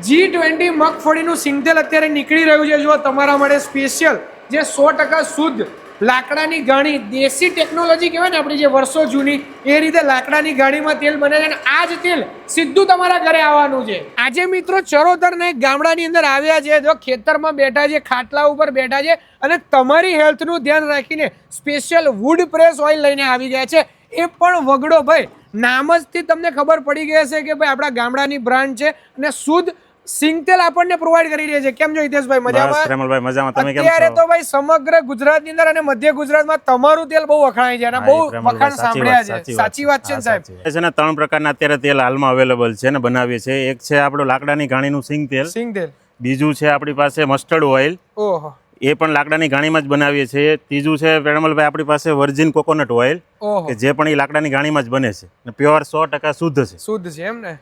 G20 મગફળીનું સિંગતેલ અત્યારે નીકળી રહ્યું છે. જો તમારા માટે સ્પેશિયલ જે 100% શુદ્ધ લાકડાની ગાણી, દેશી ટેકનોલોજી કહેવાય ને આપણી જે વર્ષો જૂની, એ રીતે લાકડાની ગાણીમાં તેલ બને છે અને આ જ તેલ સીધું તમારા ઘરે આવવાનું છે. આજે મિત્રો ચરોતરના એક ગામડાની અંદર આવ્યા છે. જો ખેતરમાં બેઠા છે, ખાટલા ઉપર બેઠા છે અને તમારી હેલ્થનું ધ્યાન રાખીને સ્પેશિયલ વુડ પ્રેસ ઓઇલ લઈને આવી ગયા છે. એ પણ વગડો ભાઈ. નામ જ થી તમને ખબર પડી ગઈ હશે કે ભાઈ આપણા ગામડાની બ્રાન્ડ છે અને શુદ્ધ સિંગતેલ આપણને પ્રોવાઈડ કરી રહી છે. કેમ છો હિતેશભાઈ? મજામાં? પ્રેમલભાઈ મજામાં. તમે કેમ છો? અત્યારે તો ભાઈ સમગ્ર ગુજરાતની અંદર અને મધ્ય ગુજરાતમાં તમારું તેલ બહુ વખણાય છે અને બહુ વખાણ સાંભળ્યા છે. સાચી વાત છે ને સાહેબ? છે ને 3 પ્રકારના અત્યારે તેલ હાલમાં અવેલેબલ છે ને બનાવીએ છે. એક છે આપણું લાકડાની ગાણીનું સિંગતેલ, બીજું છે આપણી પાસે મસ્ટર્ડ ઓઇલ, ઓહો, એ પણ લાકડાની ગાણીમાં જ બનાવીએ છીએ. ત્રીજું છે પ્રેમલભાઈ આપણી પાસે વર્જિન કોકોનટ ઓઇલ, ઓહો, કે જે પણ એ લાકડાની ગાણીમાં જ બને છે અને પ્યોર 100% શુદ્ધ છે. શુદ્ધ છે એમ ને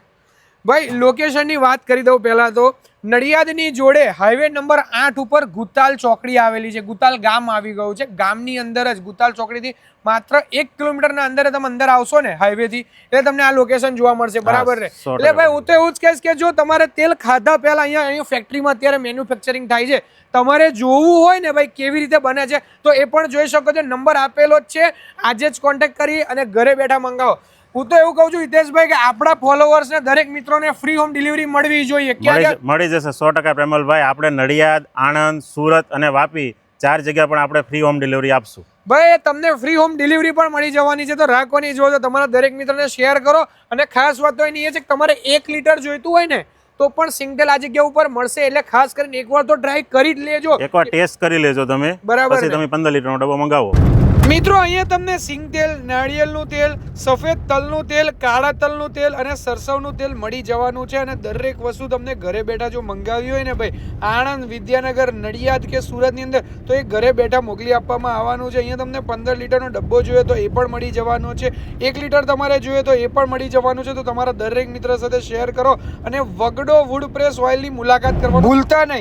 ભાઈ? લોકેશનની વાત કરી દઉં પહેલા તો. નડિયાદની જોડે હાઈવે નંબર 8 ઉપર ગુતાલ ચોકડી આવેલી છે. ગુતાલ ગામ આવી ગયું છે. ગામની અંદર જ ગુતાલ ચોકડીથી માત્ર 1 કિલોમીટરના અંદર તમે અંદર આવશો ને હાઈવેથી, એટલે તમને આ લોકેશન જોવા મળશે. બરાબર ને? એટલે ભાઈ હું તો એવું જ કહીશ કે જો તમારે તેલ ખાધા પહેલા અહીંયા ફેક્ટરીમાં અત્યારે મેન્યુફેક્ચરિંગ થાય છે, તમારે જોવું હોય ને ભાઈ કેવી રીતે બને છે તો એ પણ જોઈ શકો છો. નંબર આપેલો જ છે. આજે જ કોન્ટેક્ટ કરી અને ઘરે બેઠા મંગાવો. હું તો એવું કહું છું હિતેશભાઈ કે આપણા ફોલોવર્સને દરેક મિત્રોને ફ્રી હોમ ડિલિવરી મળવી જોઈએ. મળી જશે 100% પ્રેમલભાઈ. આપણે નડિયાદ, આણંદ, સુરત અને વાપી 4 જગ્યા પણ આપણે ફ્રી હોમ ડિલિવરી આપશું. ભાઈ તમને ફ્રી હોમ ડિલિવરી પણ મળી જવાની છે. તો રાખવાની જો તમારા દરેક મિત્રને શેર કરો. અને ખાસ વાત તો એની એ છે કે તમારે 1 લીટર જોઈતું હોય ને તો પણ સિંગતેલ આ જગ્યા ઉપર મળશે. એટલે ખાસ કરીને એકવાર તો ટ્રાય કરી જ લેજો, એકવાર ટેસ્ટ કરી લેજો તમે. બરાબર? પછી તમે 15 લીટરનો ડબ્બો મંગાવો. મિત્રો અહીંયા તમને સિંગતેલ, નાળિયેરનું તેલ, સફેદ તલનું તેલ, કાળા તલનું તેલ અને સરસવનું તેલ મળી જવાનું છે. અને દરેક વસ્તુ તમને ઘરે બેઠા જો મંગાવી હોય ને ભાઈ, આણંદ, વિદ્યાનગર, નડિયાદ કે સુરતની અંદર, તો એ ઘરે બેઠા મોકલી આપવામાં આવવાનું છે. અહીંયા તમને 15 લીટરનો ડબ્બો જોઈએ તો એ પણ મળી જવાનો છે. 1 લીટર તમારે જોઈએ તો એ પણ મળી જવાનું છે. તો તમારા દરેક મિત્ર સાથે શેર કરો અને વગડો વુડ પ્રેસ ઓઇલની મુલાકાત કરવા ભૂલતા નહીં.